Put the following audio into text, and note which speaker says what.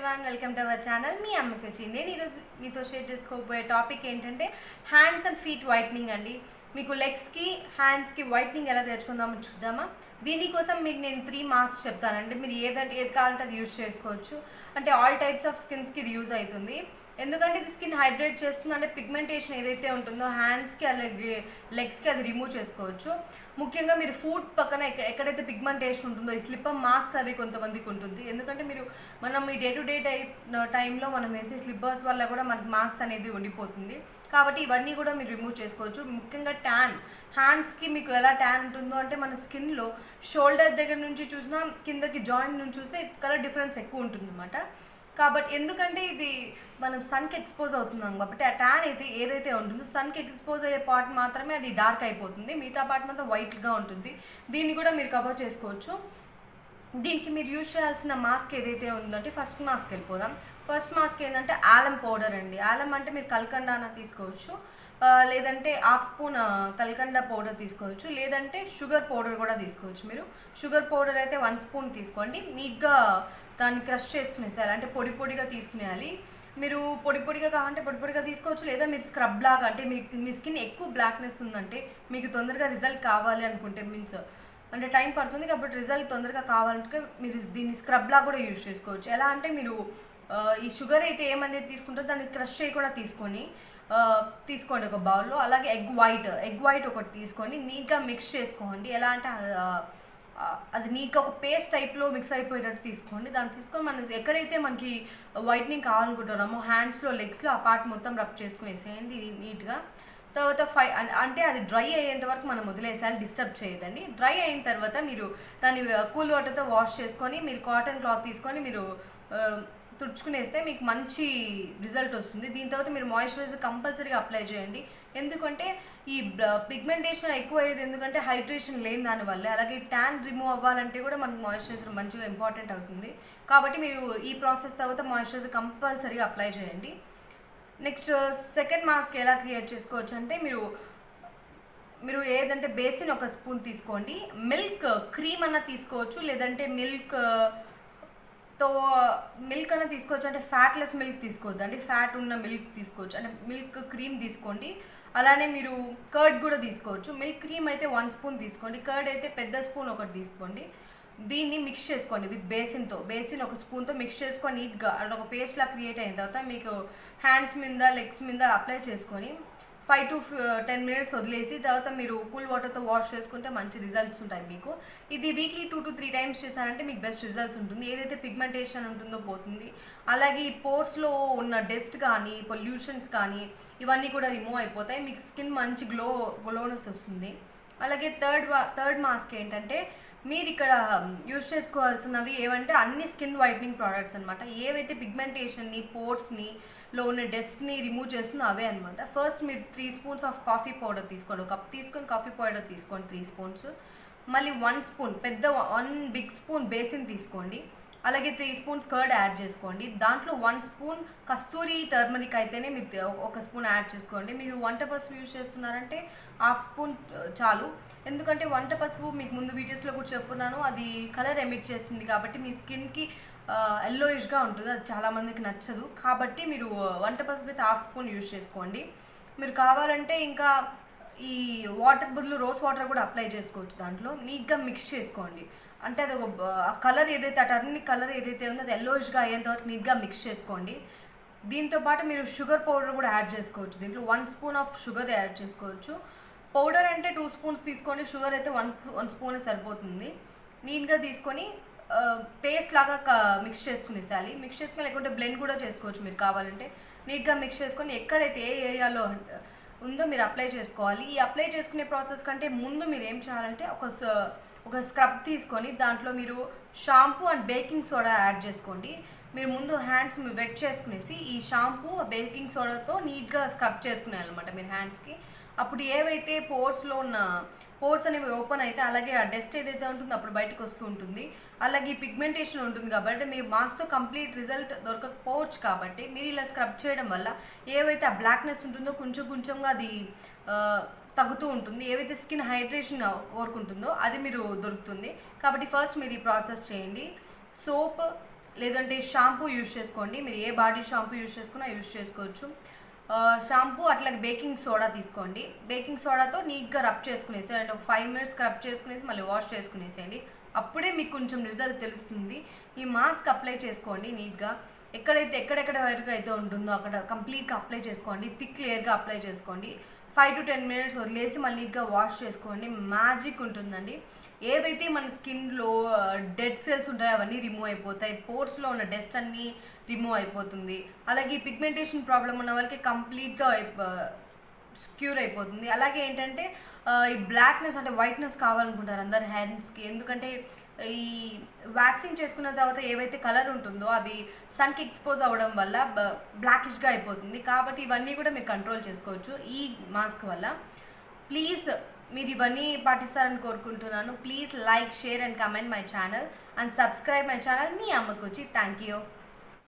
Speaker 1: Everyone, welcome to our channel. మీ అమ్మకి వచ్చి నేను ఈరోజు మీతో షేర్ చేసుకోబోయే టాపిక్ ఏంటంటే హ్యాండ్స్ అండ్ ఫీట్ వైట్నింగ్ అండి. మీకు లెగ్స్కి హ్యాండ్స్కి వైట్నింగ్ ఎలా తెచ్చుకుందామో చూద్దామా. దీనికోసం మీకు నేను 3 మాస్క్ చెప్తానండి. మీరు ఏది కావాలంటే అది యూజ్ చేసుకోవచ్చు. అంటే ఆల్ టైప్స్ ఆఫ్ స్కిన్స్కి ఇది యూజ్ అవుతుంది. ఎందుకంటే ఇది స్కిన్ హైడ్రేట్ చేస్తుంది. అంటే పిగ్మెంటేషన్ ఏదైతే ఉంటుందో హ్యాండ్స్కి అలాగే లెగ్స్కి అది రిమూవ్ చేసుకోవచ్చు. ముఖ్యంగా మీరు ఫుట్ పక్కన ఎక్కడైతే పిగ్మెంటేషన్ ఉంటుందో ఈ స్లిప్పర్ మార్క్స్ అవి కొంతమందికి ఉంటుంది. ఎందుకంటే మనం ఈ డే టు డే టైంలో మనం వేసే స్లిప్పర్స్ వల్ల కూడా మనకి మార్క్స్ అనేది ఉండిపోతుంది. కాబట్టి ఇవన్నీ కూడా మీరు రిమూవ్ చేసుకోవచ్చు. ముఖ్యంగా ట్యాన్ హ్యాండ్స్కి మీకు ఎలా ట్యాన్ ఉంటుందో అంటే మన స్కిన్లో షోల్డర్ దగ్గర నుంచి చూసినా కిందకి జాయింట్ నుంచి చూస్తే కలర్ డిఫరెన్స్ ఎక్కువ ఉంటుంది అన్నమాట. కాబట్టి ఎందుకంటే ఇది మనం సన్కి ఎక్స్పోజ్ అవుతున్నాం కాబట్టి ఆ ట్యాన్ అయితే ఏదైతే ఉంటుందో సన్కి ఎక్స్పోజ్ అయ్యే పార్ట్ మాత్రమే అది డార్క్ అయిపోతుంది, మిగతా పార్ట్ మాత్రం వైట్గా ఉంటుంది. దీన్ని కూడా మీరు కవర్ చేసుకోవచ్చు. దీనికి మీరు యూజ్ చేయాల్సిన మాస్క్ ఏదైతే ఉందంటే ఫస్ట్ మాస్క్ వెళ్ళిపోదాం. ఫస్ట్ మాస్క్ ఏంటంటే ఆలం పౌడర్ అండి. ఆలం అంటే మీరు కల్కండానా తీసుకోవచ్చు, లేదంటే 1/2 స్పూన్ కల్కండా పౌడర్ తీసుకోవచ్చు, లేదంటే షుగర్ పౌడర్ కూడా తీసుకోవచ్చు. మీరు షుగర్ పౌడర్ అయితే 1 స్పూన్ తీసుకోండి. నీట్గా దాన్ని క్రష్ చేసుకునేసేయాలి, అంటే పొడి పొడిగా తీసుకునేయాలి. మీరు పొడి పొడిగా కావాలంటే పొడి పొడిగా తీసుకోవచ్చు, లేదా మీరు స్క్రబ్ లాగా అంటే మీ స్కిన్ ఎక్కువ బ్లాక్నెస్ ఉందంటే మీకు తొందరగా రిజల్ట్ కావాలి అనుకుంటే మీన్స్ అంటే టైం పడుతుంది కాబట్టి రిజల్ట్ తొందరగా కావాలంటే మీరు దీన్ని స్క్రబ్ లాగా కూడా యూజ్ చేసుకోవచ్చు. ఎలా అంటే మీరు ఈ షుగర్ అయితే ఏమనేది తీసుకుంటారో దాన్ని క్రష్ చేయకుండా తీసుకోండి ఒక బౌల్లో. అలాగే ఎగ్ వైట్ ఒకటి తీసుకొని నీట్గా మిక్స్ చేసుకోండి. ఎలా అంటే అది నీట్గా ఒక పేస్ట్ టైప్లో మిక్స్ అయిపోయేటట్టు తీసుకోండి. దాన్ని తీసుకొని మనం ఎక్కడైతే మనకి వైట్నింగ్ కావాలనుకుంటున్నామో హ్యాండ్స్లో లెగ్స్లో ఆ పార్ట్ మొత్తం రబ్ చేసుకునేసేయండి నీట్గా. తర్వాత అంటే అది డ్రై అయ్యేంత వరకు మనం వదిలేసేయాలి, డిస్టర్బ్ చేయదండి. డ్రై అయిన తర్వాత మీరు దాన్ని కూల్ వాటర్తో వాష్ చేసుకొని మీరు కాటన్ క్లాత్ తీసుకొని మీరు తుడుచుకునేస్తే మీకు మంచి రిజల్ట్ వస్తుంది. దీని తర్వాత మీరు మాయిశ్చరైజర్ కంపల్సరీగా అప్లై చేయండి. ఎందుకంటే ఈ పిగ్మెంటేషన్ ఎక్కువ అయ్యేది ఎందుకంటే హైడ్రేషన్ లేని దానివల్ల. అలాగే ట్యాన్ రిమూవ్ అవ్వాలంటే కూడా మనకు మాయిశ్చరైజర్ మంచిగా ఇంపార్టెంట్ అవుతుంది. కాబట్టి మీరు ఈ ప్రాసెస్ తర్వాత మాయిశ్చరైజర్ కంపల్సరీగా అప్లై చేయండి. నెక్స్ట్ సెకండ్ మాస్క్ ఎలా క్రియేట్ చేసుకోవచ్చు అంటే మీరు ఏదంటే బేసిన్ 1 స్పూన్ తీసుకోండి. మిల్క్ క్రీమ్ అన్న తీసుకోవచ్చు, లేదంటే మిల్క్ అన్న తీసుకోవచ్చు. అంటే ఫ్యాట్లెస్ మిల్క్ తీసుకోవద్దు అండి, ఫ్యాట్ ఉన్న మిల్క్ తీసుకోవచ్చు. అంటే మిల్క్ క్రీమ్ తీసుకోండి. అలానే మీరు కర్డ్ కూడా తీసుకోవచ్చు. మిల్క్ క్రీమ్ అయితే 1 స్పూన్ తీసుకోండి, కర్డ్ అయితే పెద్ద స్పూన్ ఒకటి తీసుకోండి. దీన్ని మిక్స్ చేసుకోండి విత్ బేసిన్ 1 స్పూన్తో మిక్స్ చేసుకొని నీట్గా అంటే ఒక పేస్ట్లా క్రియేట్ అయిన తర్వాత మీకు హ్యాండ్స్ మీద లెగ్స్ మీద అప్లై చేసుకొని 5 to 10 మినిట్స్ వదిలేసి తర్వాత మీరు కూల్ వాటర్తో వాష్ చేసుకుంటే మంచి రిజల్ట్స్ ఉంటాయి మీకు. ఇది వీక్లీ 2 to 3 టైమ్స్ చేశారంటే మీకు బెస్ట్ రిజల్ట్స్ ఉంటుంది. ఏదైతే పిగ్మెంటేషన్ ఉంటుందో పోతుంది. అలాగే ఈ పోర్స్లో ఉన్న డస్ట్ కానీ పొల్యూషన్స్ కానీ ఇవన్నీ కూడా రిమూవ్ అయిపోతాయి. మీకు స్కిన్ మంచి గ్లోనెస్ వస్తుంది. అలాగే థర్డ్ మాస్క్ ఏంటంటే మీరు ఇక్కడ యూజ్ చేసుకోవాల్సినవి ఏవంటే అన్ని స్కిన్ వైట్నింగ్ ప్రోడక్ట్స్ అనమాట. ఏవైతే పిగ్మెంటేషన్ని పోర్స్ని లో ఉన్న డస్ట్ని రిమూవ్ చేస్తుందో అవే అనమాట. ఫస్ట్ మీరు 3 స్పూన్స్ ఆఫ్ కాఫీ పౌడర్ తీసుకోండి. 1 కప్ తీసుకొని కాఫీ పౌడర్ తీసుకోండి 3 స్పూన్స్. మళ్ళీ 1 స్పూన్ 1 బిగ్ స్పూన్ బేసిన్ తీసుకోండి. అలాగే 3 స్పూన్స్ కర్డ్ యాడ్ చేసుకోండి. దాంట్లో 1 స్పూన్ కస్తూరి టర్మరిక్ అయితేనే మీరు 1 స్పూన్ యాడ్ చేసుకోండి. మీరు వంట పసుపు యూజ్ చేస్తున్నారంటే 1/2 స్పూన్ చాలు. ఎందుకంటే వంట పసుపు మీకు ముందు వీడియోస్లో కూడా చెప్పున్నాను, అది కలర్ ఎమిట్ చేస్తుంది కాబట్టి మీ స్కిన్కి ఎల్లోయిష్గా ఉంటుంది. అది చాలామందికి నచ్చదు. కాబట్టి మీరు వంట పసుపు అయితే 1/2 స్పూన్ యూజ్ చేసుకోండి. మీరు కావాలంటే ఇంకా ఈ వాటర్ బదులు రోజ్ వాటర్ కూడా అప్లై చేసుకోవచ్చు. దాంట్లో నీట్గా మిక్స్ చేసుకోండి. అంటే అది ఒక కలర్ ఏదైతే టర్నిక్ కలర్ ఏదైతే ఉందో అది ఎల్లోయిష్గా అయ్యేంత వరకు నీట్గా మిక్స్ చేసుకోండి. దీంతోపాటు మీరు షుగర్ పౌడర్ కూడా యాడ్ చేసుకోవచ్చు. దీంట్లో 1 స్పూన్ ఆఫ్ షుగర్ యాడ్ చేసుకోవచ్చు. పౌడర్ అంటే 2 స్పూన్స్ తీసుకోండి, షుగర్ అయితే 1 స్పూన్ సరిపోతుంది. నీట్గా తీసుకొని పేస్ట్ లాగా మిక్స్ చేసుకునేసాలి. మిక్స్ చేసుకొని లేకుంటే బ్లెండ్ కూడా చేసుకోవచ్చు మీరు కావాలంటే. నీట్గా మిక్స్ చేసుకొని ఎక్కడైతే ఏ ఏరియాలో ఉందో మీరు అప్లై చేసుకోవాలి. ఈ అప్లై చేసుకునే ప్రాసెస్ కంటే ముందు మీరు ఏం చేయాలంటే ఒక స్క్రబ్ తీసుకొని దాంట్లో మీరు shampoo and baking soda add చేసుకోండి. మీరు ముందు హ్యాండ్స్ వెట్ చేసుకునేసి ఈ షాంపూ బేకింగ్ సోడాతో నీట్గా స్క్రబ్ చేసుకునేయాలి అనమాట మీరు హ్యాండ్స్కి. అప్పుడు ఏవైతే పోర్స్ అనేవి ఓపెన్ అయితే అలాగే ఆ డస్ట్ ఏదైతే ఉంటుందో అప్పుడు బయటకు వస్తూ ఉంటుంది. అలాగే పిగ్మెంటేషన్ ఉంటుంది కాబట్టి మీ మాస్క్తో కంప్లీట్ రిజల్ట్ దొరకకపోవచ్చు. కాబట్టి మీరు ఇలా స్క్రబ్ చేయడం వల్ల ఏవైతే ఆ బ్లాక్నెస్ ఉంటుందో కొంచెంగా అది తగ్గుతూ ఉంటుంది. ఏవైతే స్కిన్ హైడ్రేషన్ కోరుకుంటుందో అది మీరు దొరుకుతుంది. కాబట్టి ఫస్ట్ మీరు ఈ ప్రాసెస్ చేయండి. సోప్ లేదంటే షాంపూ యూజ్ చేసుకోండి. మీరు ఏ బాడీ షాంపూ యూజ్ చేసుకున్నా యూజ్ చేసుకోవచ్చు. షాంపూ అట్లాగే బేకింగ్ సోడా తీసుకోండి. బేకింగ్ సోడాతో నీట్గా రబ్ చేసుకునేసి అండ్ ఒక 5 minutes రబ్ చేసుకునేసి మళ్ళీ వాష్ చేసుకునేసేయండి. అప్పుడే మీకు కొంచెం రిజల్ట్ తెలుస్తుంది. ఈ మాస్క్ అప్లై చేసుకోండి నీట్గా. ఎక్కడెక్కడ వరకు అయితే ఉంటుందో అక్కడ కంప్లీట్గా అప్లై చేసుకోండి. థిక్ లేయర్గా అప్లై చేసుకోండి. 5 to 10 minutes వదిలేసి మళ్ళీ నీట్గా వాష్ చేసుకోండి. మ్యాజిక్ ఉంటుందండి. ఏవైతే మన స్కిన్లో డెడ్ సెల్స్ ఉంటాయో అవన్నీ రిమూవ్ అయిపోతాయి. పోర్స్లో ఉన్న డస్ట్ అన్నీ రిమూవ్ అయిపోతుంది. అలాగే పిగ్మెంటేషన్ ప్రాబ్లం ఉన్న వాళ్ళకి కంప్లీట్గా క్యూర్ అయిపోతుంది. అలాగే ఏంటంటే ఈ బ్లాక్నెస్ అంటే వైట్నెస్ కావాలనుకుంటారు అందరు హ్యాండ్స్కి. ఎందుకంటే ఈ వ్యాక్సింగ్ చేసుకున్న తర్వాత ఏవైతే కలర్ ఉంటుందో అవి సన్కి ఎక్స్పోజ్ అవ్వడం వల్ల బ్లాకిష్గా అయిపోతుంది. కాబట్టి ఇవన్నీ కూడా మీరు కంట్రోల్ చేసుకోవచ్చు ఈ మాస్క్ వల్ల. ప్లీజ్ మీరు ఇవన్నీ పాటిస్తారని కోరుకుంటున్నాను. Please like, share and comment my channel and subscribe my channel. మీ అమ్మకు వచ్చి థ్యాంక్ యూ.